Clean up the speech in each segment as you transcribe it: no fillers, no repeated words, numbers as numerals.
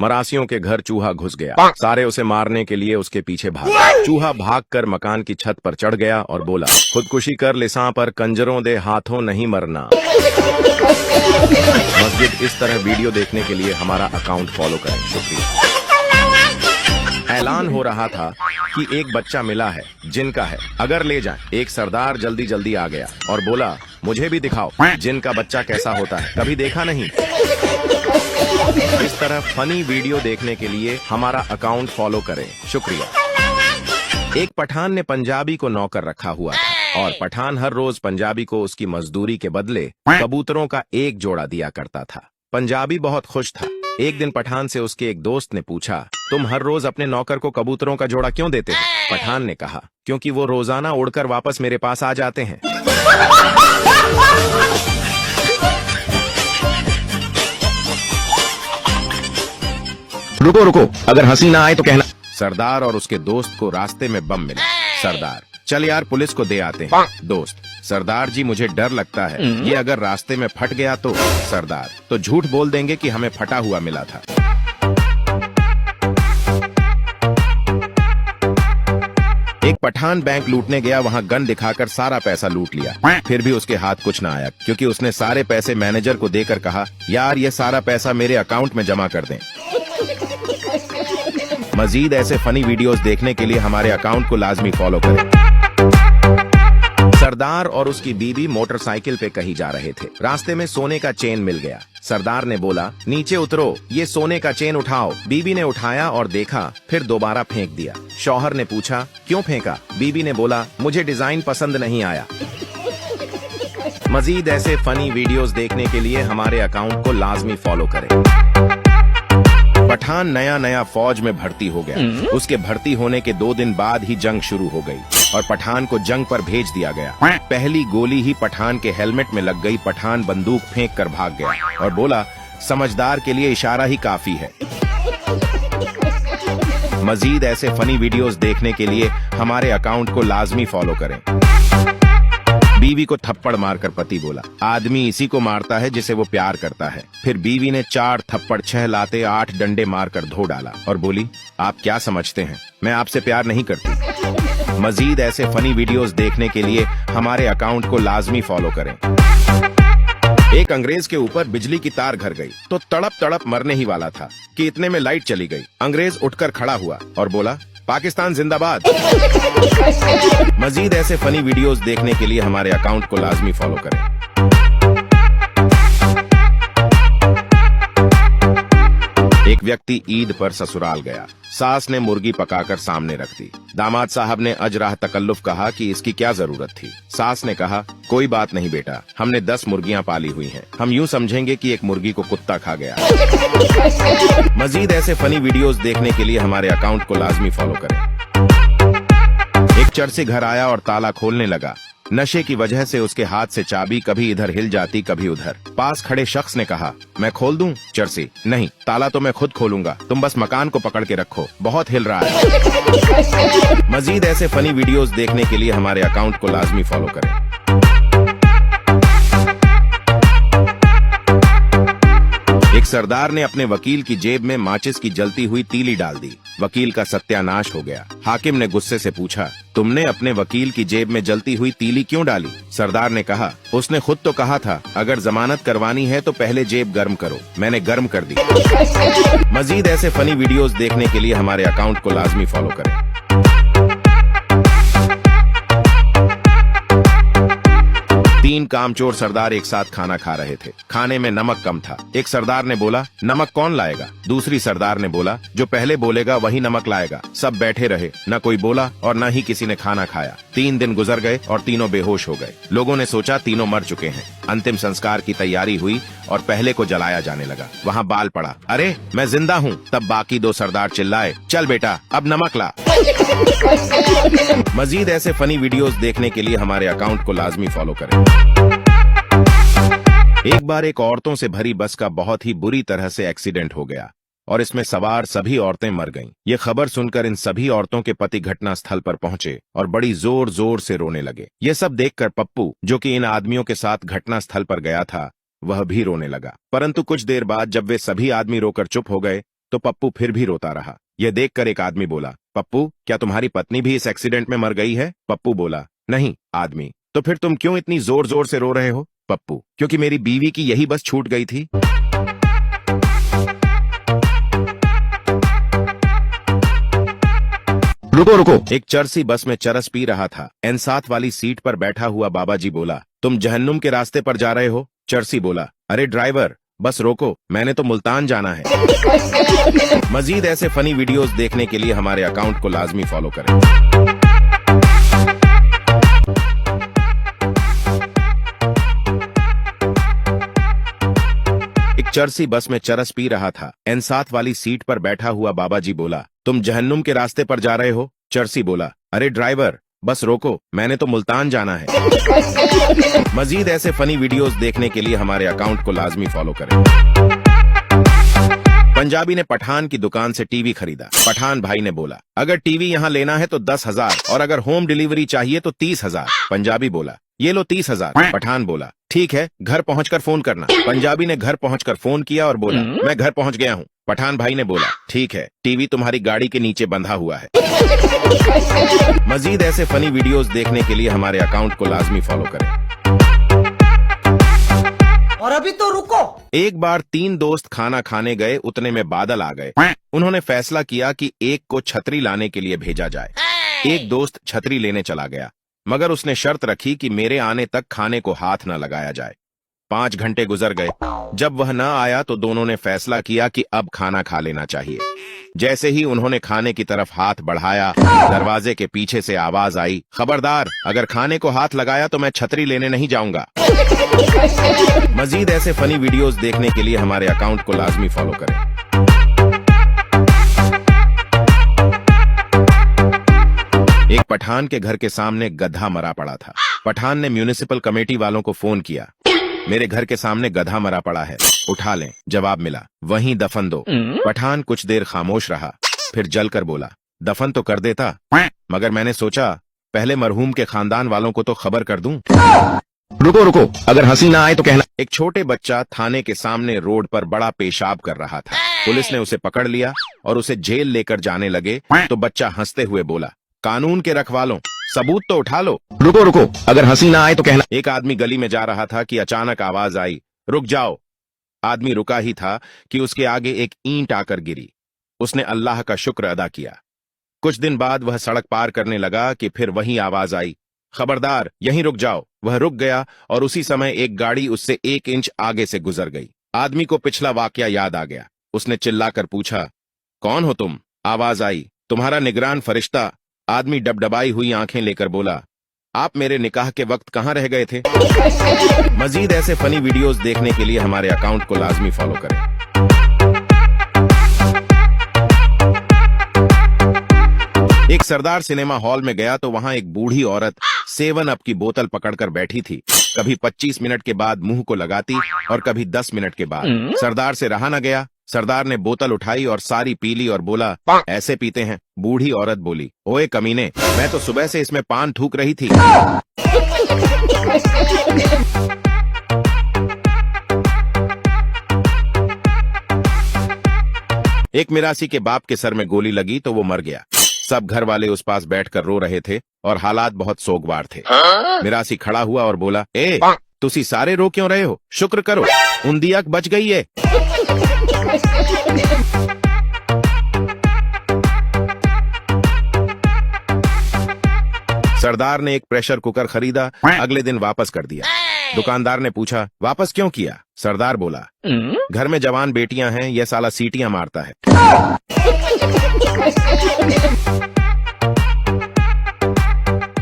मरासियों के घर चूहा घुस गया। सारे उसे मारने के लिए उसके पीछे भागे। चूहा भागकर मकान की छत पर चढ़ गया और बोला, खुदकुशी कर लिसां पर कंजरों दे हाथों नहीं मरना। मस्जिद इस तरह वीडियो देखने के लिए हमारा अकाउंट फॉलो करें। शुक्रिया। ऐलान हो रहा था कि एक बच्चा मिला है जिनका है, अगर ले जाएं। एक सरदार जल्दी जल्दी आ गया और बोला, मुझे भी दिखाओ जिनका बच्चा कैसा होता है, कभी देखा नहीं। इस तरह फनी वीडियो देखने के लिए हमारा अकाउंट फॉलो करें। शुक्रिया। एक पठान ने पंजाबी को नौकर रखा हुआ था और पठान हर रोज पंजाबी को उसकी मजदूरी के बदले कबूतरों का एक जोड़ा दिया करता था। पंजाबी बहुत खुश था। एक दिन पठान से उसके एक दोस्त ने पूछा, तुम हर रोज अपने नौकर को कबूतरों का जोड़ा क्यों देते हो? पठान ने कहा, क्योंकि वो रोजाना उड़कर वापस मेरे पास आ जाते हैं। रुको रुको, अगर हंसी ना आए तो कहना। सरदार और उसके दोस्त को रास्ते में बम मिला। सरदार, चल यार पुलिस को दे आते हैं। दोस्त, सरदार जी मुझे डर लगता है, ये अगर रास्ते में फट गया तो। सरदार, तो झूठ बोल देंगे कि हमें फटा हुआ मिला था। एक पठान बैंक लूटने गया, वहाँ गन दिखाकर सारा पैसा लूट लिया। फिर भी उसके हाथ कुछ ना आया, क्योंकि उसने सारे पैसे मैनेजर को देकर कहा, यार ये सारा पैसा मेरे अकाउंट में जमा कर दें। मजीद ऐसे फनी वीडियोस देखने के लिए हमारे अकाउंट को लाजमी फॉलो करें। सरदार और उसकी बीवी मोटरसाइकिल पे कहीं जा रहे थे। रास्ते में सोने का चेन मिल गया। सरदार ने बोला, नीचे उतरो, ये सोने का चेन उठाओ। बीवी ने उठाया और देखा, फिर दोबारा फेंक दिया। शौहर ने पूछा, क्यों फेंका? बीवी ने बोला, मुझे डिजाइन पसंद नहीं आया। मजीद ऐसे फनी वीडियोस देखने के लिए हमारे अकाउंट को लाजमी फॉलो करें। पठान नया नया फौज में भर्ती हो गया। उसके भर्ती होने के 2 दिन बाद ही जंग शुरू हो गई और पठान को जंग पर भेज दिया गया। पहली गोली ही पठान के हेलमेट में लग गई। पठान बंदूक फेंक कर भाग गया और बोला, समझदार के लिए इशारा ही काफी है। मजीद ऐसे फनी वीडियोस देखने के लिए हमारे अकाउंट को लाजमी फॉलो करें। बीवी को थप्पड़ मारकर पति बोला, आदमी इसी को मारता है जिसे वो प्यार करता है। फिर बीवी ने 4 थप्पड़ 6 लाते 8 डंडे मारकर धो डाला और बोली, आप क्या समझते हैं, मैं आपसे प्यार नहीं करती। मजीद ऐसे फनी वीडियोस देखने के लिए हमारे अकाउंट को लाजमी फॉलो करें। एक अंग्रेज के ऊपर बिजली की तार घर गई तो तड़प तड़प मरने ही वाला था कि इतने में लाइट चली गई। अंग्रेज उठकर खड़ा हुआ और बोला, पाकिस्तान जिंदाबाद। मजीद ऐसे फनी वीडियोस देखने के लिए हमारे अकाउंट को लाजमी फॉलो करें। एक व्यक्ति ईद पर ससुराल गया। सास ने मुर्गी पकाकर सामने रख दी। दामाद साहब ने अजराह तकल्लुफ कहा कि इसकी क्या जरूरत थी। सास ने कहा, कोई बात नहीं बेटा, हमने 10 मुर्गियां पाली हुई हैं। हम यूं समझेंगे कि एक मुर्गी को कुत्ता खा गया। मजीद ऐसे फनी वीडियोस देखने के लिए हमारे अकाउंट को लाजमी फॉलो करें। एक चरसी घर आया और ताला खोलने लगा। नशे की वजह से उसके हाथ से चाबी कभी इधर हिल जाती कभी उधर। पास खड़े शख्स ने कहा, मैं खोल दूं? चरसी, नहीं, ताला तो मैं खुद खोलूंगा, तुम बस मकान को पकड़ के रखो, बहुत हिल रहा है। मजीद ऐसे फनी वीडियोस देखने के लिए हमारे अकाउंट को लाजमी फॉलो करें। एक सरदार ने अपने वकील की जेब में माचिस की जलती हुई तीली डाल दी। वकील का सत्यानाश हो गया। हाकिम ने गुस्से से पूछा, तुमने अपने वकील की जेब में जलती हुई तीली क्यों डाली? सरदार ने कहा, उसने खुद तो कहा था, अगर जमानत करवानी है तो पहले जेब गर्म करो, मैंने गर्म कर दी। मजीद ऐसे फनी वीडियोस देखने के लिए हमारे अकाउंट को लाजमी फॉलो करें। तीन कामचोर सरदार एक साथ खाना खा रहे थे। खाने में नमक कम था। एक सरदार ने बोला, नमक कौन लाएगा? दूसरी सरदार ने बोला, जो पहले बोलेगा वही नमक लाएगा। सब बैठे रहे, न कोई बोला और न ही किसी ने खाना खाया। 3 दिन गुजर गए और तीनों बेहोश हो गए। लोगों ने सोचा तीनों मर चुके हैं। अंतिम संस्कार की तैयारी हुई और पहले को जलाया जाने लगा। वहाँ बाल पड़ा, अरे मैं जिंदा हूँ। तब बाकी 2 सरदार चिल्लाए, चल बेटा अब नमक ला। मजीद ऐसे फनी वीडियोस देखने के लिए हमारे अकाउंट को लाजमी फॉलो करें। एक बार एक औरतों से भरी बस का बहुत ही बुरी तरह से एक्सीडेंट हो गया और इसमें सवार सभी औरतें मर गईं। ये खबर सुनकर इन सभी औरतों के पति घटना स्थल पर पहुंचे और बड़ी जोर जोर से रोने लगे। ये सब देखकर पप्पू, जो कि इन आदमियों के साथ घटना स्थल पर गया था, वह भी रोने लगा। परंतु कुछ देर बाद जब वे सभी आदमी रोकर चुप हो गए तो पप्पू फिर भी रोता रहा। यह देखकर एक आदमी बोला, पप्पू क्या तुम्हारी पत्नी भी इस एक्सीडेंट में मर गई है? पप्पू बोला, नहीं। आदमी, तो फिर तुम क्यों इतनी जोर जोर से रो रहे हो? पप्पू, क्योंकि मेरी बीवी की यही बस छूट गई थी। रुको रुको, एक चरसी बस में चरस पी रहा था। N7 वाली सीट पर बैठा हुआ बाबा जी बोला, तुम जहन्नुम के रास्ते पर जा रहे हो? चरसी बोला, अरे ड्राइवर बस रोको, मैंने तो मुल्तान जाना है। मजीद ऐसे फनी वीडियोस देखने के लिए हमारे अकाउंट को लाजमी फॉलो करें। एक चरसी बस में चरस पी रहा था। N7 वाली सीट पर बैठा हुआ बाबा जी बोला, तुम जहन्नुम के रास्ते पर जा रहे हो? चरसी बोला, अरे ड्राइवर बस रोको, मैंने तो मुल्तान जाना है। मजीद ऐसे फनी वीडियोस देखने के लिए हमारे अकाउंट को लाजमी फॉलो करें। पंजाबी ने पठान की दुकान से टीवी खरीदा। पठान भाई ने बोला, अगर टीवी यहाँ लेना है तो 10,000 और अगर होम डिलीवरी चाहिए तो 30,000। पंजाबी बोला, ये लो 30,000। पठान बोला, ठीक है, घर पहुंचकर फोन करना। पंजाबी ने घर पहुंचकर फोन किया और बोला, मैं घर पहुंच गया हूं। पठान भाई ने बोला, ठीक है, टीवी तुम्हारी गाड़ी के नीचे बंधा हुआ है। मजीद ऐसे फनी वीडियोस देखने के लिए हमारे अकाउंट को लाजमी फॉलो करें। और अभी तो रुको। एक बार 3 दोस्त खाना खाने गए, उतने में बादल आ गए। उन्होंने फैसला किया कि एक को छतरी लाने के लिए भेजा जाए। एक दोस्त छतरी लेने चला गया, मगर उसने शर्त रखी कि मेरे आने तक खाने को हाथ न लगाया जाए। 5 घंटे गुजर गए। जब वह न आया तो दोनों ने फैसला किया कि अब खाना खा लेना चाहिए। जैसे ही उन्होंने खाने की तरफ हाथ बढ़ाया, दरवाजे के पीछे से आवाज आई, खबरदार, अगर खाने को हाथ लगाया तो मैं छतरी लेने नहीं जाऊंगा। मजीद ऐसे फनी वीडियोस देखने के लिए हमारे अकाउंट को लाजमी फॉलो करें। एक पठान के घर के सामने गधा मरा पड़ा था। पठान ने म्यूनिसिपल कमेटी वालों को फोन किया, मेरे घर के सामने गधा मरा पड़ा है, उठा लें। जवाब मिला, वहीं दफन दो। पठान कुछ देर खामोश रहा, फिर जलकर बोला, दफन तो कर देता, मगर मैंने सोचा पहले मरहूम के खानदान वालों को तो खबर कर दूं। रुको रुको, अगर हंसी ना आए तो कहना। एक छोटे बच्चा थाने के सामने रोड पर बड़ा पेशाब कर रहा था। पुलिस ने उसे पकड़ लिया और उसे जेल लेकर जाने लगे तो बच्चा हंसते हुए बोला, कानून के रखवालों, सबूत तो उठा लो। रुको रुको, अगर हंसी ना आए तो कहना। एक आदमी गली में जा रहा था कि अचानक आवाज आई, रुक जाओ। आदमी रुका ही था कि उसके आगे एक ईंट आकर गिरी। उसने अल्लाह का शुक्र अदा किया। कुछ दिन बाद वह सड़क पार करने लगा कि फिर वही आवाज आई, खबरदार, यहीं रुक जाओ। वह रुक गया और उसी समय एक गाड़ी उससे 1 इंच आगे से गुजर गई। आदमी को पिछला वाकया याद आ गया। उसने चिल्लाकर पूछा, कौन हो तुम? आवाज आई, तुम्हारा निगरान फरिश्ता। आदमी डबडबाई हुई आंखें लेकर बोला, आप मेरे निकाह के वक्त कहां रह गए थे? मजीद ऐसे फनी वीडियोस देखने के लिए हमारे अकाउंट को लाजमी फॉलो करें। एक सरदार सिनेमा हॉल में गया तो वहां एक बूढ़ी औरत 7 अप की बोतल पकड़कर बैठी थी। कभी 25 मिनट के बाद मुंह को लगाती और कभी 10 मिनट के बाद। सरदार से रहा न गया। सरदार ने बोतल उठाई और सारी पी ली और बोला, ऐसे पीते हैं? बूढ़ी औरत बोली, ओए कमीने, मैं तो सुबह से इसमें पान थूक रही थी। एक मिरासी के बाप के सर में गोली लगी तो वो मर गया। सब घर वाले उस पास बैठकर रो रहे थे और हालात बहुत सोगवार थे। मिरासी खड़ा हुआ और बोला, ए तुसी सारे रो क्यों रहे हो? शुक्र करो, उंदियक बच गई है। सरदार ने एक प्रेशर कुकर खरीदा, अगले दिन वापस कर दिया। दुकानदार ने पूछा, वापस क्यों किया? सरदार बोला, घर में जवान बेटियां हैं, यह साला सीटियां मारता है।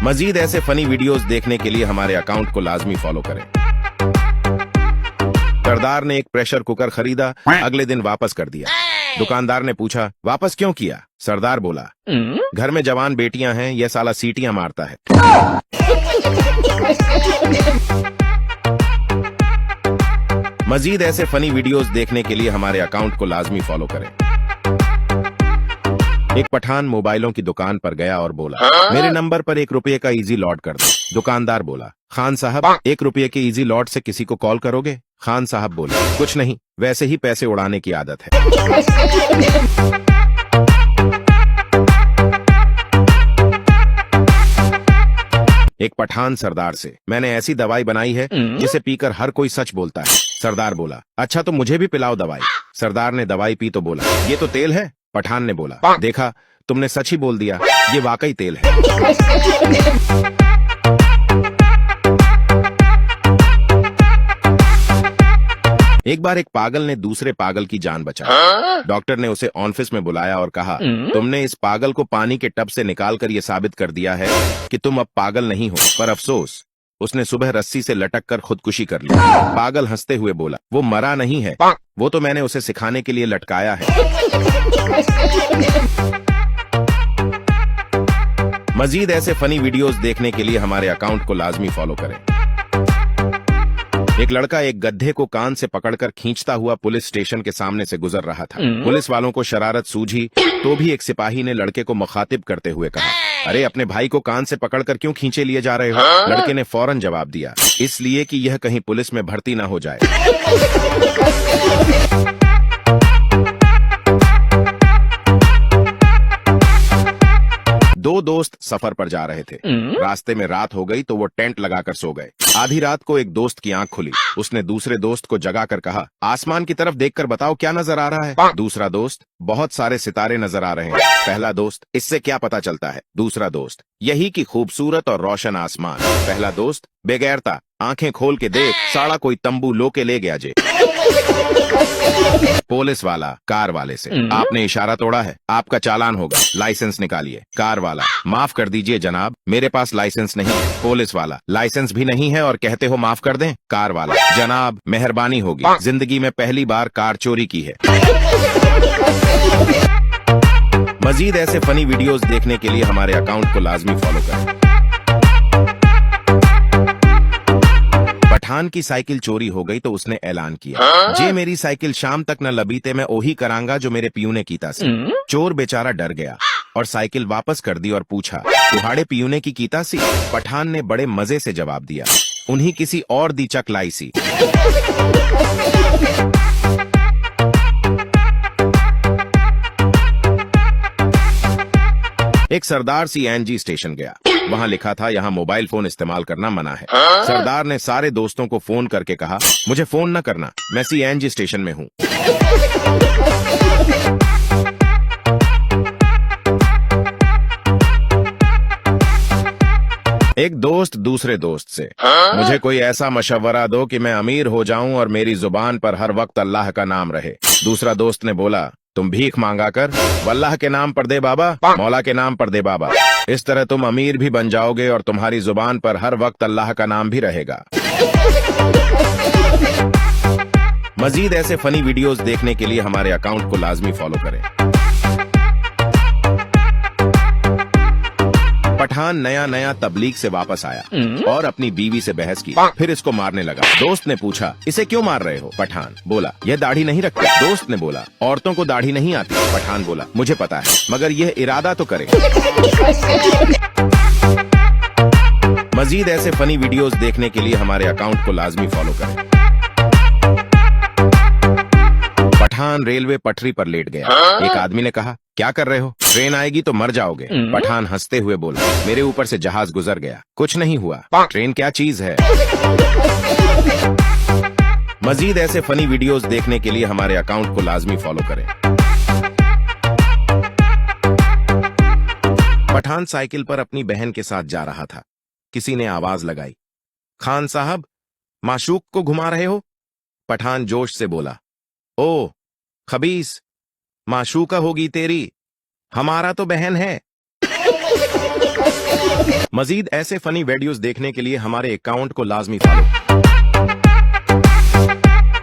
मजीद ऐसे फनी वीडियोस देखने के लिए हमारे अकाउंट को लाजमी फॉलो करें। सरदार ने एक प्रेशर कुकर खरीदा, अगले दिन वापस कर दिया। दुकानदार ने पूछा, वापस क्यों किया? सरदार बोला, घर में जवान बेटियां हैं, यह साला सीटियां मारता है। मजीद ऐसे फनी वीडियोस देखने के लिए हमारे अकाउंट को लाजमी फॉलो करें। एक पठान मोबाइलों की दुकान पर गया और बोला, मेरे नंबर पर 1 रुपये का इजी लॉट कर दो। दुकानदार बोला, खान साहब 1 रुपये के इजी लॉट से किसी को कॉल करोगे? खान साहब बोले, कुछ नहीं, वैसे ही पैसे उड़ाने की आदत है। पठान सरदार से, मैंने ऐसी दवाई बनाई है जिसे पीकर हर कोई सच बोलता है। सरदार बोला, अच्छा तो मुझे भी पिलाओ दवाई। सरदार ने दवाई पी तो बोला, ये तो तेल है। पठान ने बोला, देखा तुमने सच ही बोल दिया, ये वाकई तेल है। एक बार एक पागल ने दूसरे पागल की जान बचाई। डॉक्टर ने उसे ऑफिस में बुलाया और कहा, तुमने इस पागल को पानी के टब से निकालकर यह साबित कर दिया है कि तुम अब पागल नहीं हो, पर अफसोस उसने सुबह रस्सी से लटक कर खुदकुशी कर ली। पागल हंसते हुए बोला, वो मरा नहीं है, वो तो मैंने उसे सिखाने के लिए लटकाया है। मजीद ऐसे फनी वीडियोस देखने के लिए हमारे अकाउंट को लाजमी फॉलो करें। एक लड़का एक गड्ढे को कान से पकड़कर खींचता हुआ पुलिस स्टेशन के सामने से गुजर रहा था। पुलिस वालों को शरारत सूझी तो भी एक सिपाही ने लड़के को मुखातिब करते हुए कहा, अरे अपने भाई को कान से पकड़कर क्यों खींचे लिए जा रहे हो? लड़के ने फौरन जवाब दिया, इसलिए कि यह कहीं पुलिस में भर्ती ना हो जाए। दो दोस्त सफर पर जा रहे थे। रास्ते में रात हो गई तो वो टेंट लगाकर सो गए। आधी रात को एक दोस्त की आंख खुली। उसने दूसरे दोस्त को जगाकर कहा, आसमान की तरफ देखकर बताओ क्या नजर आ रहा है? दूसरा दोस्त, बहुत सारे सितारे नजर आ रहे हैं। पहला दोस्त, इससे क्या पता चलता है? दूसरा दोस्त, यही कि खूबसूरत और रोशन आसमान। पहला दोस्त, बेगैरता, आंखें खोल के देख, साड़ा कोई तंबू लो के ले गया जे। पुलिस वाला कार वाले से, आपने इशारा तोड़ा है, आपका चालान होगा, लाइसेंस निकालिए। कार वाला, माफ कर दीजिए जनाब, मेरे पास लाइसेंस नहीं। पुलिस वाला, लाइसेंस भी नहीं है और कहते हो माफ कर दें? कार वाला, जनाब मेहरबानी होगी, जिंदगी में पहली बार कार चोरी की है। मजीद ऐसे फनी वीडियोस देखने के लिए हमारे अकाउंट को लाजमी फॉलो करें। पठान की साइकिल चोरी हो गई तो उसने ऐलान किया, जे मेरी साइकिल शाम तक न लबीते मैं ओही करांगा जो मेरे पियू ने कीता सी। चोर बेचारा डर गया और साइकिल वापस कर दी और पूछा, तुम्हारे पियू ने की कीता सी? पठान ने बड़े मजे से जवाब दिया, उन्हीं किसी और दी चक लाई सी। एक सरदार सीएनजी स्टेशन गया। वहां लिखा था, यहाँ मोबाइल फोन इस्तेमाल करना मना है। सरदार ने सारे दोस्तों को फोन करके कहा, मुझे फोन न करना, मैं सीएनजी स्टेशन में हूँ। एक दोस्त दूसरे दोस्त से, मुझे कोई ऐसा मशवरा दो कि मैं अमीर हो जाऊं और मेरी जुबान पर हर वक्त अल्लाह का नाम रहे। दूसरा दोस्त ने बोला, तुम भीख मांगा कर वल्लाह के नाम पर दे बाबा, मौला के नाम पर दे बाबा, इस तरह तुम अमीर भी बन जाओगे और तुम्हारी जुबान पर हर वक्त अल्लाह का नाम भी रहेगा। मजीद ऐसे फनी वीडियोस देखने के लिए हमारे अकाउंट को लाजमी फॉलो करें। पठान नया नया तबलीग से वापस आया और अपनी बीवी से बहस की, फिर इसको मारने लगा। दोस्त ने पूछा, इसे क्यों मार रहे हो? पठान बोला, यह दाढ़ी नहीं रखता। दोस्त ने बोला, औरतों को दाढ़ी नहीं आती। पठान बोला, मुझे पता है, मगर यह इरादा तो करे। मजीद ऐसे फनी वीडियोस देखने के लिए हमारे अकाउंट को लाजमी फॉलो करें। पठान रेलवे पटरी पर लेट गया। एक आदमी ने कहा, क्या कर रहे हो? ट्रेन आएगी तो मर जाओगे। पठान हंसते हुए बोला, मेरे ऊपर से जहाज गुजर गया, कुछ नहीं हुआ। ट्रेन क्या चीज है? मजीद ऐसे फनी वीडियोस देखने के लिए हमारे अकाउंट को लाजमी फॉलो करें। पठान साइकिल पर अपनी बहन के साथ जा रहा था। किसी ने आवाज लगाई, खान साहब माशूक को घुमा रहे हो? पठान जोश से बोला, ओ खबीस, माशूका होगी तेरी, हमारा तो बहन है। मजीद ऐसे फनी वीडियोस देखने के लिए हमारे अकाउंट को लाजमी फॉलो।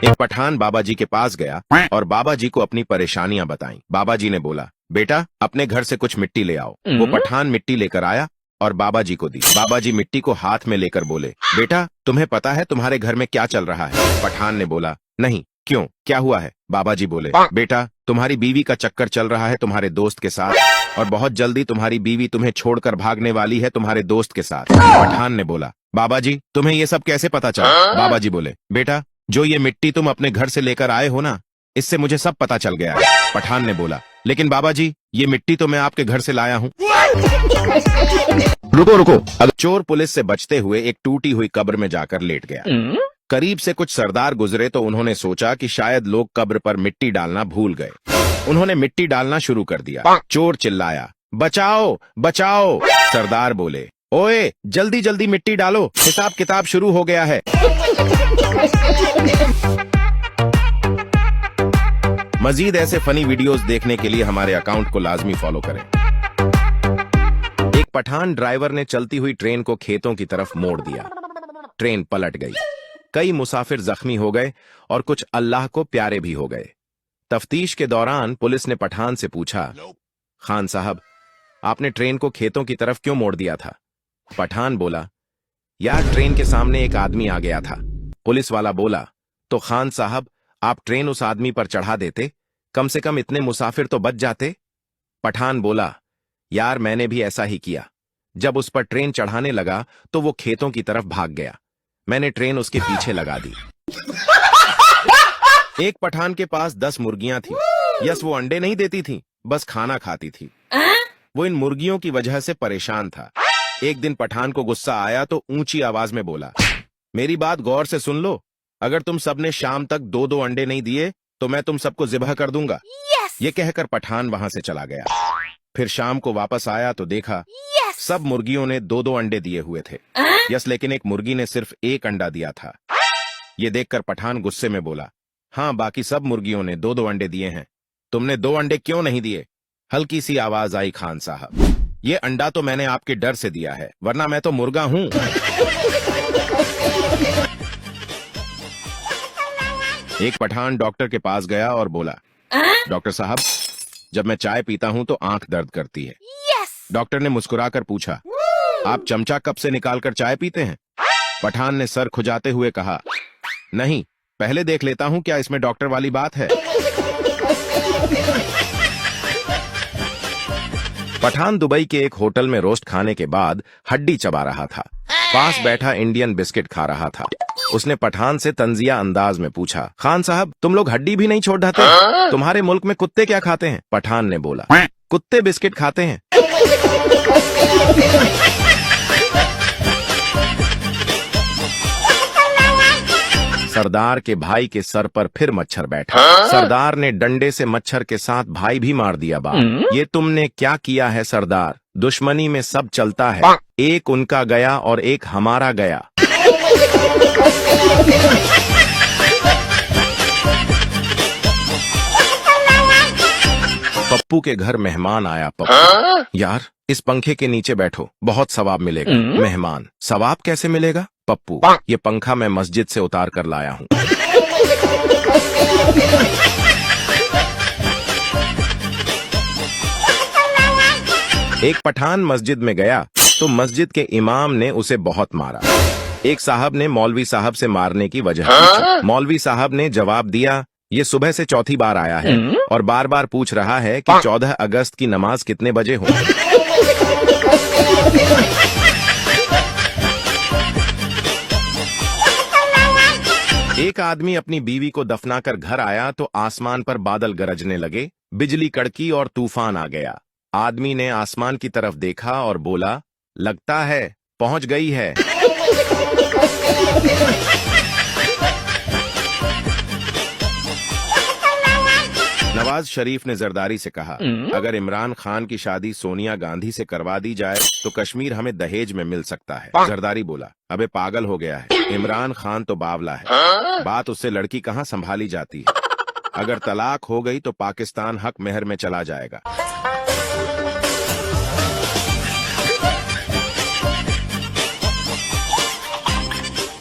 एक पठान बाबा जी के पास गया और बाबा जी को अपनी परेशानियां बताईं। बाबा जी ने बोला, बेटा अपने घर से कुछ मिट्टी ले आओ। वो पठान मिट्टी लेकर आया और बाबा जी को दी। बाबा जी मिट्टी को हाथ में लेकर बोले, बेटा तुम्हें पता है तुम्हारे घर में क्या चल रहा है? पठान ने बोला, नहीं, क्यों, क्या हुआ है? बाबा जी बोले, बेटा तुम्हारी बीवी का चक्कर चल रहा है तुम्हारे दोस्त के साथ और बहुत जल्दी तुम्हारी बीवी तुम्हें छोड़कर भागने वाली है तुम्हारे दोस्त के साथ। पठान ने बोला, बाबा जी तुम्हें ये सब कैसे पता चला? बाबा जी बोले, बेटा जो ये मिट्टी तुम अपने घर से लेकर आए हो ना, इससे मुझे सब पता चल गया है। पठान ने बोला, लेकिन बाबा जी, ये मिट्टी तो मैं आपके घर से लाया हूँ। रुको रुको। अगर चोर पुलिस से बचते हुए एक टूटी हुई कब्र में जाकर लेट गया। करीब से कुछ सरदार गुजरे तो उन्होंने सोचा कि शायद लोग कब्र पर मिट्टी डालना भूल गए। उन्होंने मिट्टी डालना शुरू कर दिया। चोर चिल्लाया, बचाओ बचाओ। सरदार बोले, ओए जल्दी जल्दी मिट्टी डालो, हिसाब किताब शुरू हो गया है। मजीद ऐसे फनी वीडियोस देखने के लिए हमारे अकाउंट को लाजमी फॉलो करें। एक पठान ड्राइवर ने चलती हुई ट्रेन को खेतों की तरफ मोड़ दिया। ट्रेन पलट गई। कई मुसाफिर जख्मी हो गए और कुछ अल्लाह को प्यारे भी हो गए। तफ्तीश के दौरान पुलिस ने पठान से पूछा, खान साहब, आपने ट्रेन को खेतों की तरफ क्यों मोड़ दिया था? पठान बोला, यार ट्रेन के सामने एक आदमी आ गया था। पुलिस वाला बोला, तो खान साहब आप ट्रेन उस आदमी पर चढ़ा देते, कम से कम इतने मुसाफिर तो बच जाते। पठान बोला, यार मैंने भी ऐसा ही किया। जब उस पर ट्रेन चढ़ाने लगा तो वो खेतों की तरफ भाग गया। मैंने ट्रेन उसके पीछे लगा दी। एक पठान के पास 10 मुर्गियां थी। यस, वो अंडे नहीं देती थी, बस खाना खाती थी। वो इन मुर्गियों की वजह से परेशान था। एक दिन पठान को गुस्सा आया तो ऊंची आवाज में बोला, मेरी बात गौर से सुन लो, अगर तुम सबने शाम तक 2-2 अंडे नहीं दिए तो मैं तुम सबको ज़िबह कर दूंगा। ये कहकर पठान वहां से चला गया। फिर शाम को वापस आया तो देखा सब मुर्गियों ने 2-2 अंडे दिए हुए थे। यस, लेकिन एक मुर्गी ने सिर्फ 1 अंडा दिया था। ये देखकर पठान गुस्से में बोला, हाँ बाकी सब मुर्गियों ने 2-2 अंडे दिए हैं, तुमने 2 अंडे क्यों नहीं दिए? हल्की सी आवाज आई, खान साहब ये अंडा तो मैंने आपके डर से दिया है, वरना मैं तो मुर्गा हूं। एक पठान डॉक्टर के पास गया और बोला, डॉक्टर साहब जब मैं चाय पीता हूं तो आंख दर्द करती है। डॉक्टर ने मुस्कुराकर पूछा, आप चमचा कप से निकालकर चाय पीते हैं? पठान ने सर खुजाते हुए कहा, नहीं, पहले देख लेता हूं क्या इसमें डॉक्टर वाली बात है। पठान दुबई के एक होटल में रोस्ट खाने के बाद हड्डी चबा रहा था। पास बैठा इंडियन बिस्किट खा रहा था। उसने पठान से तंजिया अंदाज में पूछा, खान साहब तुम लोग हड्डी भी नहीं छोड़ ढाते? तुम्हारे मुल्क में कुत्ते क्या खाते हैं? पठान ने बोला, कुत्ते बिस्किट खाते हैं। सरदार के भाई के सर पर फिर मच्छर बैठा। सरदार ने डंडे से मच्छर के साथ भाई भी मार दिया। बाप, ये तुमने क्या किया है सरदार? दुश्मनी में सब चलता है, एक उनका गया और एक हमारा गया। पप्पू के घर मेहमान आया। पप्पू, यार इस पंखे के नीचे बैठो, बहुत सवाब मिलेगा। मेहमान, सवाब कैसे मिलेगा? पप्पू, ये पंखा मैं मस्जिद से उतार कर लाया हूँ। एक पठान मस्जिद में गया तो मस्जिद के इमाम ने उसे बहुत मारा। एक साहब ने मौलवी साहब से मारने की वजह पूछी। मौलवी साहब ने जवाब दिया, ये सुबह से चौथी बार आया है और बार बार पूछ रहा है कि 14 अगस्त की नमाज कितने बजे हो। एक आदमी अपनी बीवी को दफनाकर घर आया तो आसमान पर बादल गरजने लगे, बिजली कड़की और तूफान आ गया। आदमी ने आसमान की तरफ देखा और बोला, लगता है पहुंच गई है। नवाज शरीफ ने जरदारी से कहा, अगर इमरान खान की शादी सोनिया गांधी से करवा दी जाए तो कश्मीर हमें दहेज में मिल सकता है। जरदारी बोला, अबे पागल हो गया है, इमरान खान तो बावला है, बात उससे लड़की कहाँ संभाली जाती है। अगर तलाक हो गई तो पाकिस्तान हक मेहर में चला जाएगा।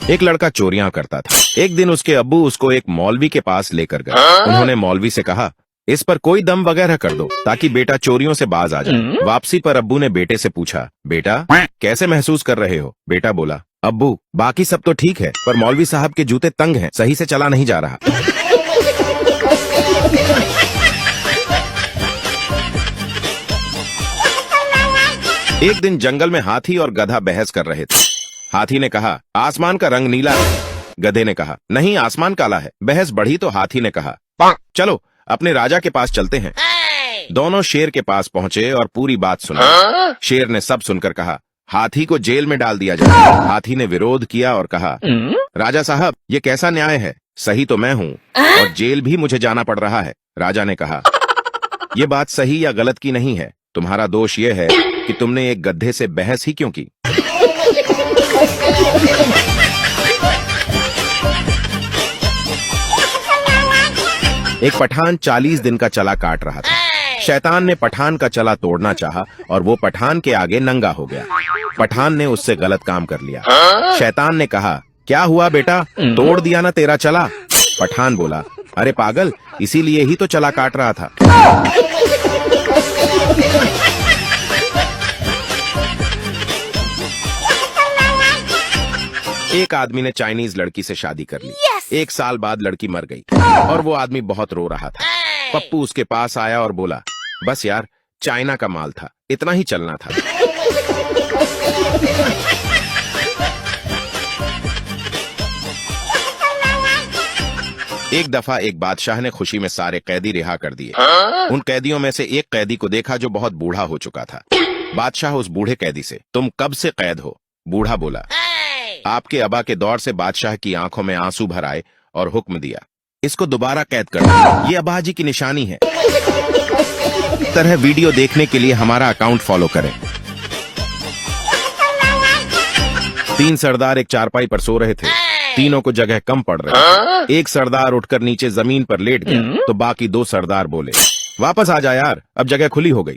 एक लड़का चोरियां करता था। एक दिन उसके अब्बू उसको एक मौलवी के पास लेकर गए। उन्होंने मौलवी से कहा, इस पर कोई दम वगैरह कर दो ताकि बेटा चोरियों से बाज आ जाए। वापसी पर अब्बू ने बेटे से पूछा, बेटा कैसे महसूस कर रहे हो? बेटा बोला, अब्बू बाकी सब तो ठीक है, पर मौलवी साहब के जूते तंग हैं, सही से चला नहीं जा रहा। एक दिन जंगल में हाथी और गधा बहस कर रहे थे। हाथी ने कहा, आसमान का रंग नीला है। गधे ने कहा, नहीं आसमान काला है। बहस बढ़ी तो हाथी ने कहा, चलो अपने राजा के पास चलते हैं। दोनों शेर के पास पहुंचे और पूरी बात सुनी। शेर ने सब सुनकर कहा, हाथी को जेल में डाल दिया जाए। हाथी ने विरोध किया और कहा, राजा साहब, ये कैसा न्याय है? सही तो मैं हूँ और जेल भी मुझे जाना पड़ रहा है। राजा ने कहा, ये बात सही या गलत की नहीं है, तुम्हारा दोष ये है कि तुमने एक गधे से बहस ही क्यों की। एक पठान 40 दिन का चला काट रहा था। शैतान ने पठान का चला तोड़ना चाहा और वो पठान के आगे नंगा हो गया। पठान ने उससे गलत काम कर लिया। शैतान ने कहा, क्या हुआ बेटा, तोड़ दिया ना तेरा चला? पठान बोला, अरे पागल, इसीलिए ही तो चला काट रहा था। एक आदमी ने चाइनीज लड़की से शादी कर ली। 1 साल बाद लड़की मर गई और वो आदमी बहुत रो रहा था। पप्पू उसके पास आया और बोला, बस यार, चाइना का माल था, इतना ही चलना था। एक दफा एक बादशाह ने खुशी में सारे कैदी रिहा कर दिए। उन कैदियों में से एक कैदी को देखा जो बहुत बूढ़ा हो चुका था। बादशाह उस बूढ़े कैदी से, तुम कब से कैद हो? बूढ़ा बोला, आपके अबा के दौर से बादशाह की आंखों में आंसू भर आए और हुक्म दिया, इसको दोबारा कैद कर दो, ये अबाजी की निशानी है। इस तरह वीडियो देखने के लिए हमारा अकाउंट फॉलो करें। 3 सरदार एक चारपाई पर सो रहे थे। तीनों को जगह कम पड़ रही। एक सरदार उठकर नीचे जमीन पर लेट गया तो बाकी 2 सरदार बोले, वापस आ जा यार, अब जगह खुली हो गई।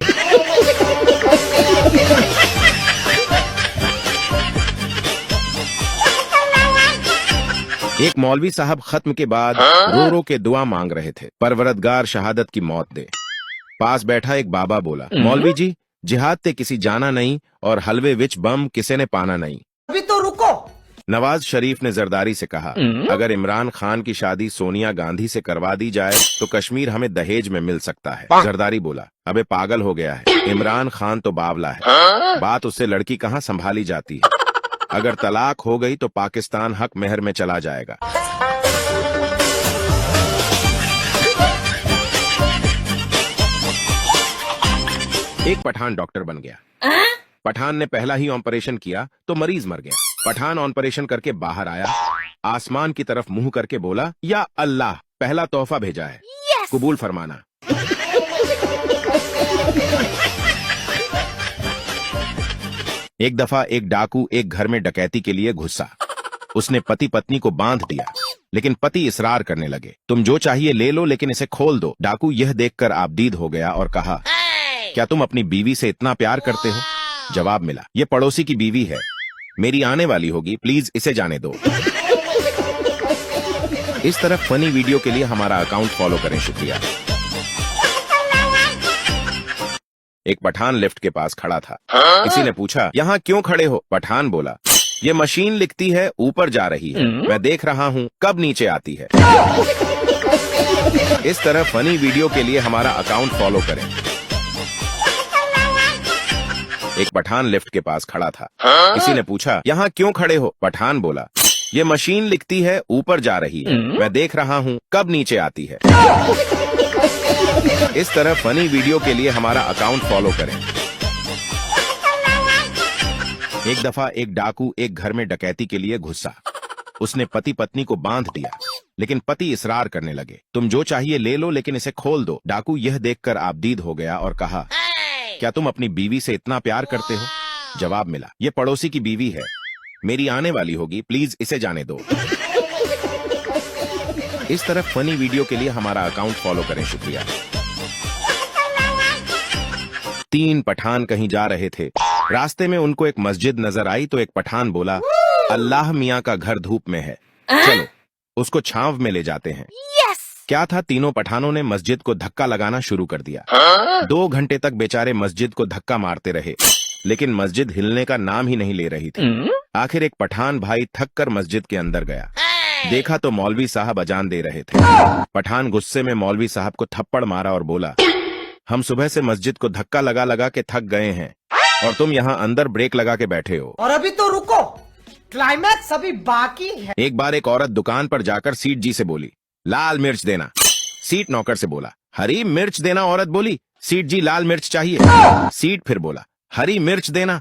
एक मौलवी साहब खत्म के बाद रो रो के दुआ मांग रहे थे, परवरदगार शहादत की मौत दे। पास बैठा एक बाबा बोला, मौलवी जी, जिहाद ते किसी जाना नहीं और हलवे विच बम किसे ने पाना नहीं। अभी तो रुको। नवाज शरीफ ने जरदारी से कहा, अगर इमरान खान की शादी सोनिया गांधी से करवा दी जाए तो कश्मीर हमें दहेज में मिल सकता है। जरदारी बोला, अबे पागल हो गया है, इमरान खान तो बावला है, बात उससे लड़की कहाँ संभाली जाती है। अगर तलाक हो गई तो पाकिस्तान हक मेहर में चला जाएगा। एक पठान डॉक्टर बन गया। पठान ने पहला ही ऑपरेशन किया तो मरीज मर गया। पठान ऑपरेशन करके बाहर आया, आसमान की तरफ मुंह करके बोला, या अल्लाह, पहला तोहफा भेजा है, कबूल फरमाना। एक दफा एक डाकू एक घर में डकैती के लिए घुसा। उसने पति पत्नी को बांध दिया, लेकिन पति इसरार करने लगे, तुम जो चाहिए ले लो लेकिन इसे खोल दो। डाकू यह देखकर आबदीद हो गया और कहा, क्या तुम अपनी बीवी से इतना प्यार करते हो? जवाब मिला, ये पड़ोसी की बीवी है, मेरी आने वाली होगी, प्लीज इसे जाने दो। इस तरह फनी वीडियो के लिए हमारा अकाउंट फॉलो करें। शुक्रिया। एक पठान लिफ्ट के पास खड़ा था। किसी ने पूछा, यहाँ क्यों खड़े हो? पठान बोला, ये मशीन लिखती है ऊपर जा रही है, मैं देख रहा हूँ कब नीचे आती है। इस तरह फनी वीडियो के लिए हमारा अकाउंट फॉलो करें। एक पठान लिफ्ट के पास खड़ा था। किसी ने पूछा, यहाँ क्यों खड़े हो? पठान बोला, ये मशीन लिखती है ऊपर जा रही है, मैं देख रहा हूँ कब नीचे आती है। इस तरह फनी वीडियो के लिए हमारा अकाउंट फॉलो करें। एक दफा एक डाकू एक घर में डकैती के लिए घुसा। उसने पति पत्नी को बांध दिया, लेकिन पति इसरार करने लगे, तुम जो चाहिए ले लो लेकिन इसे खोल दो। डाकू यह देखकर आबदीद हो गया और कहा, क्या तुम अपनी बीवी से इतना प्यार करते हो? जवाब मिला, ये पड़ोसी की बीवी है, मेरी आने वाली होगी, प्लीज इसे जाने दो। इस तरह फनी वीडियो के लिए हमारा अकाउंट फॉलो करें। शुक्रिया। 3 पठान कहीं जा रहे थे। रास्ते में उनको एक मस्जिद नजर आई तो एक पठान बोला, अल्लाह मियाँ का घर धूप में है, चलो उसको छांव में ले जाते हैं। क्या था, तीनों पठानों ने मस्जिद को धक्का लगाना शुरू कर दिया। 2 घंटे तक बेचारे मस्जिद को धक्का मारते रहे, लेकिन मस्जिद हिलने का नाम ही नहीं ले रही थी। आखिर एक पठान भाई थक कर मस्जिद के अंदर गया। देखा तो मौलवी साहब अजान दे रहे थे। पठान गुस्से में मौलवी साहब को थप्पड़ मारा और बोला, हम सुबह से मस्जिद को धक्का लगा लगा के थक गए हैं और तुम यहाँ अंदर ब्रेक लगा के बैठे हो। और अभी तो रुको, क्लाइमैक्स अभी बाकी है। एक बार एक औरत दुकान पर जाकर सीट जी से बोली, लाल मिर्च देना। सीट नौकर से बोला, हरी मिर्च देना। औरत बोली, सीट जी लाल मिर्च चाहिए। सीट फिर बोला, हरी मिर्च देना।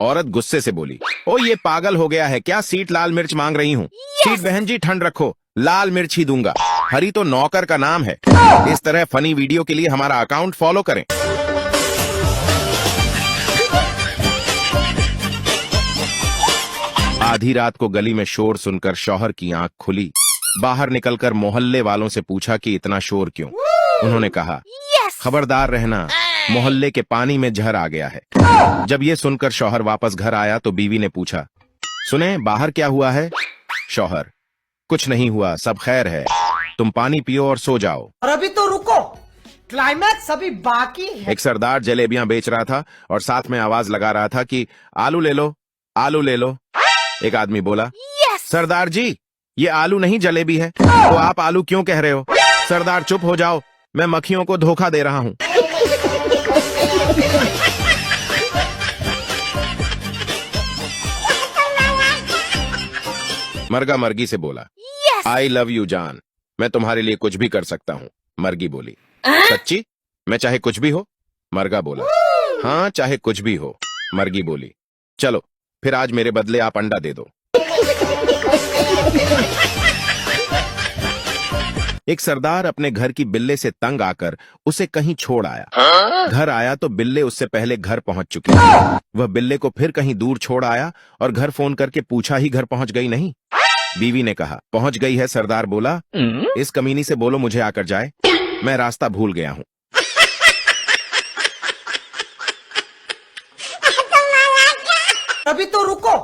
औरत गुस्से से बोली, ओ ये पागल हो गया है क्या, सीट लाल मिर्च मांग रही हूँ। सीट बहन जी ठंड रखो, लाल मिर्च ही दूंगा, हरी तो नौकर का नाम है। इस तरह फनी वीडियो के लिए हमारा अकाउंट फॉलो करें। आधी रात को गली में शोर सुनकर शौहर की आंख खुली। बाहर निकलकर मोहल्ले वालों से पूछा कि इतना शोर क्यों। उन्होंने कहा, खबरदार रहना, मोहल्ले के पानी में जहर आ गया है। जब ये सुनकर शौहर वापस घर आया तो बीवी ने पूछा, सुने बाहर क्या हुआ है। शौहर, कुछ नहीं हुआ, सब खैर है, तुम पानी पियो और सो जाओ। और अभी तो रुको, क्लाइमैक्स अभी बाकी है। एक सरदार जलेबियां बेच रहा था और साथ में आवाज लगा रहा था कि आलू ले लो, आलू ले लो। एक आदमी बोला, सरदार जी ये आलू नहीं जलेबी है, तो आप आलू क्यों कह रहे हो। सरदार, चुप हो जाओ, मैं मक्खियों को धोखा दे रहा हूँ। मर्गा मर्गी से बोला, आई लव यू जान, मैं तुम्हारे लिए कुछ भी कर सकता हूँ। मर्गी बोली, सच्ची, मैं चाहे कुछ भी हो। मर्गा बोला, हाँ चाहे कुछ भी हो। मर्गी बोली, चलो फिर आज मेरे बदले आप अंडा दे दो। एक सरदार अपने घर की बिल्ले से तंग आकर उसे कहीं छोड़ आया। घर आया तो बिल्ले उससे पहले घर पहुंच चुकी थी। वह बिल्ले को फिर कहीं दूर छोड़ आया और घर फोन करके पूछा ही घर पहुंच गई नहीं। बीवी ने कहा, पहुंच गई है। सरदार बोला, इस कमीनी से बोलो मुझे आकर जाए, मैं रास्ता भूल गया हूं। अभी तो रुको,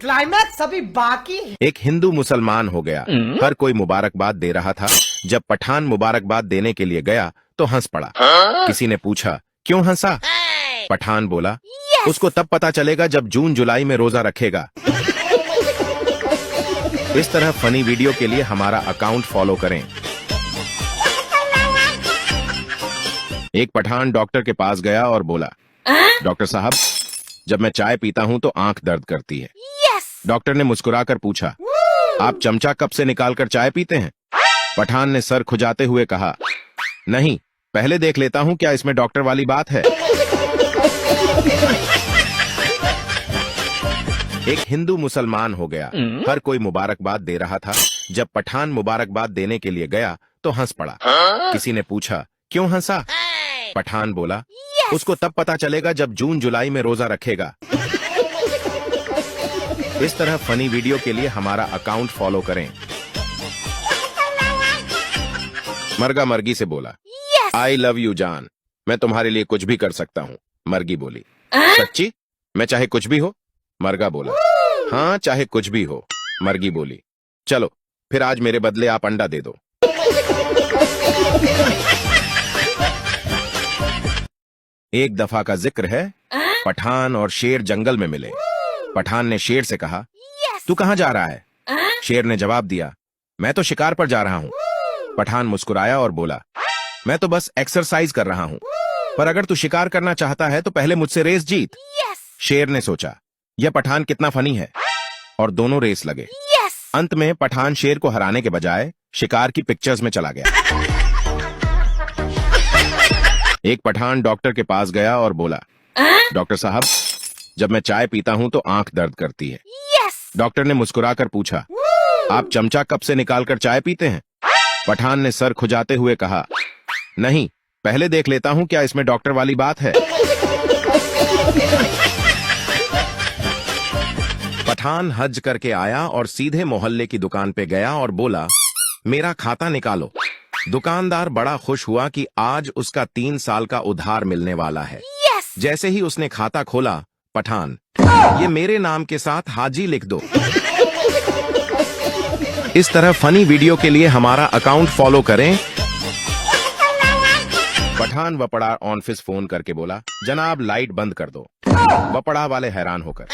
क्लाइमैक्स अभी बाकी है। एक हिंदू मुसलमान हो गया। हर कोई मुबारकबाद दे रहा था। जब पठान मुबारकबाद देने के लिए गया तो हंस पड़ा। किसी ने पूछा, क्यों हंसा। पठान बोला, उसको तब पता चलेगा जब जून जुलाई में रोजा रखेगा। इस तरह फनी वीडियो के लिए हमारा अकाउंट फॉलो करें। एक पठान डॉक्टर के पास गया और बोला, डॉक्टर साहब जब मैं चाय पीता हूं तो आंख दर्द करती है। डॉक्टर ने मुस्कुराकर पूछा, आप चमचा कप से निकालकर चाय पीते हैं। पठान ने सर खुजाते हुए कहा, नहीं, पहले देख लेता हूं क्या इसमें डॉक्टर वाली बात है। एक हिंदू मुसलमान हो गया। हर कोई मुबारकबाद दे रहा था। जब पठान मुबारकबाद देने के लिए गया तो हंस पड़ा। किसी ने पूछा, क्यों हंसा। पठान बोला, उसको तब पता चलेगा जब जून जुलाई में रोजा रखेगा। इस तरह फनी वीडियो के लिए हमारा अकाउंट फॉलो करें। मर्गा मर्गी से बोला, आई लव यू जान, मैं तुम्हारे लिए कुछ भी कर सकता हूँ। मर्गी बोली, सच्ची, मैं चाहे कुछ भी हो। मर्गा बोला, हाँ चाहे कुछ भी हो। मर्गी बोली, चलो फिर आज मेरे बदले आप अंडा दे दो। एक दफा का जिक्र है, पठान और शेर जंगल में मिले। पठान ने शेर से कहा, तू कहाँ जा रहा है। शेर ने जवाब दिया, मैं तो शिकार पर जा रहा हूँ। पठान मुस्कुराया और बोला, मैं तो बस एक्सरसाइज कर रहा हूँ, पर अगर तू शिकार करना चाहता है तो पहले मुझसे रेस जीत। शेर ने सोचा, यह पठान कितना फनी है, और दोनों रेस लगे। अंत में पठान शेर को हराने के बजाय शिकार की पिक्चर्स में चला गया। एक पठान डॉक्टर के पास गया और बोला, डॉक्टर साहब जब मैं चाय पीता हूं तो आंख दर्द करती है। डॉक्टर ने मुस्कुराकर पूछा, आप चमचा कप से निकालकर चाय पीते हैं। पठान ने सर खुजाते हुए कहा, नहीं, पहले देख लेता हूं क्या इसमें डॉक्टर वाली बात है। पठान हज करके आया और सीधे मोहल्ले की दुकान पे गया और बोला, मेरा खाता निकालो। दुकानदार बड़ा खुश हुआ कि आज उसका 3 साल का उधार मिलने वाला है। जैसे ही उसने खाता खोला, पठान, ये मेरे नाम के साथ हाजी लिख दो। इस तरह फनी वीडियो के लिए हमारा अकाउंट फॉलो करें। पठान वपड़ा ऑफिस फोन करके बोला, जनाब लाइट बंद कर दो। वपड़ा वाले हैरान होकर,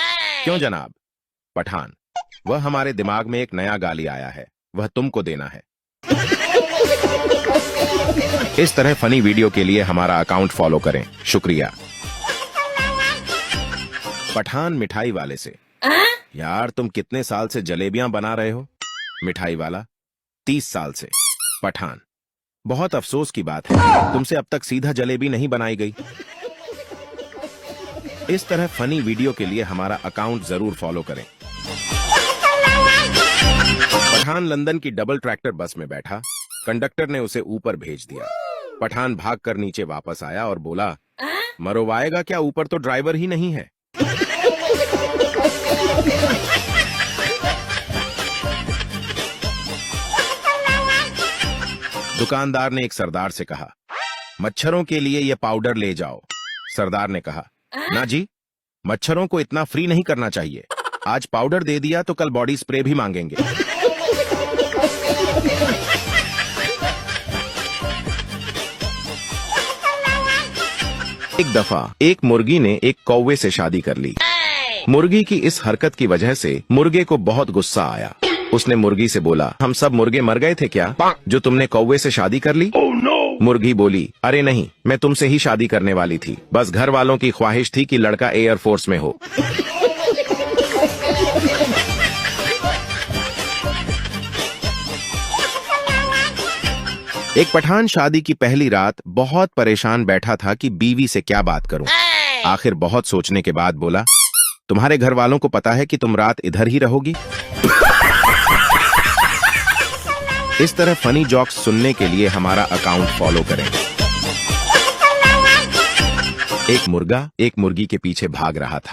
क्यों जनाब। पठान, वह हमारे दिमाग में एक नया गाली आया है, वह तुमको देना है। इस तरह फनी वीडियो के लिए हमारा अकाउंट फॉलो करें। शुक्रिया। पठान मिठाई वाले से, यार तुम कितने साल से जलेबियां बना रहे हो। मिठाई वाला, 30 साल से। पठान, बहुत अफसोस की बात है, तुमसे अब तक सीधा जलेबी नहीं बनाई गई। इस तरह फनी वीडियो के लिए हमारा अकाउंट जरूर फॉलो करें। पठान लंदन की डबल ट्रैक्टर बस में बैठा, कंडक्टर ने उसे ऊपर भेज दिया। पठान भागकर नीचे वापस आया और बोला, मरवाएगा क्या, ऊपर तो ड्राइवर ही नहीं है। दुकानदार ने एक सरदार से कहा, मच्छरों के लिए यह पाउडर ले जाओ। सरदार ने कहा, ना जी, मच्छरों को इतना फ्री नहीं करना चाहिए। आज पाउडर दे दिया तो कल बॉडी स्प्रे भी मांगेंगे। एक दफा एक मुर्गी ने एक कौवे से शादी कर ली। मुर्गी की इस हरकत की वजह से मुर्गे को बहुत गुस्सा आया। उसने मुर्गी से बोला, हम सब मुर्गे मर गए थे क्या, जो तुमने कौवे से शादी कर ली? मुर्गी बोली, अरे नहीं, मैं तुमसे ही शादी करने वाली थी, बस घर वालों की ख्वाहिश थी कि लड़का एयरफोर्स में हो। एक पठान शादी की पहली रात बहुत परेशान बैठा था कि बीवी से क्या बात करूं। आखिर बहुत सोचने के बाद बोला, तुम्हारे घर वालों को पता है कि तुम रात इधर ही रहोगी? इस तरह फनी जॉक्स सुनने के लिए हमारा अकाउंट फॉलो करें। एक मुर्गा एक मुर्गी के पीछे भाग रहा था,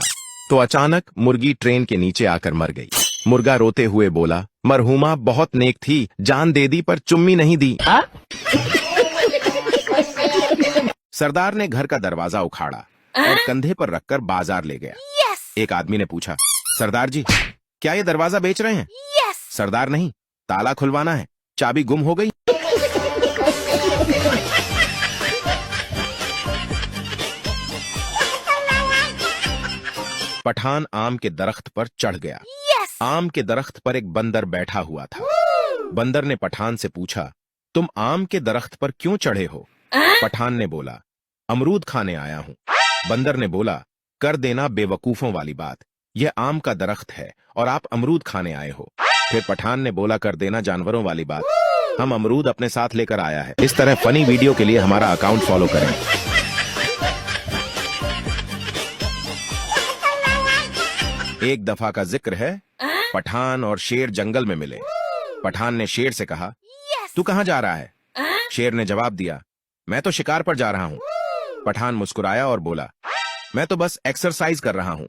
तो अचानक मुर्गी ट्रेन के नीचे आकर मर गई। मुर्गा रोते हुए बोला, मरहूमा बहुत नेक थी, जान दे दी पर चुम्मी नहीं दी। सरदार ने घर का दरवाजा उखाड़ा और कंधे पर रखकर बाजार ले गया। एक आदमी ने पूछा, सरदार जी, क्या ये दरवाजा बेच रहे हैं? सरदार, नहीं, ताला खुलवाना है, चाबी गुम हो गई। पठान आम के दरख्त पर चढ़ गया। आम के दरख्त पर एक बंदर बैठा हुआ था। बंदर ने पठान से पूछा, तुम आम के दरख्त पर क्यों चढ़े हो? पठान ने बोला, अमरूद खाने आया हूं। बंदर ने बोला, कर देना बेवकूफों वाली बात, यह आम का दरख्त है और आप अमरूद खाने आए हो। फिर पठान ने बोला, कर देना जानवरों वाली बात, हम अमरूद अपने साथ लेकर आया है। इस तरह फनी वीडियो के लिए हमारा अकाउंट फॉलो करें। एक दफा का जिक्र है, पठान और शेर जंगल में मिले। पठान ने शेर से कहा, तू कहां जा रहा है? शेर ने जवाब दिया, मैं तो शिकार पर जा रहा हूं। पठान मुस्कुराया और बोला, मैं तो बस एक्सरसाइज कर रहा हूं,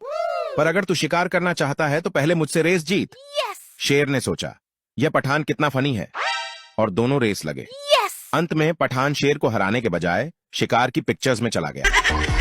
पर अगर तू शिकार करना चाहता है तो पहले मुझसे रेस जीत। शेर ने सोचा, यह पठान कितना फनी है, और दोनों रेस लगे। अंत में पठान शेर को हराने के बजाय शिकार की पिक्चर्स में चला गया।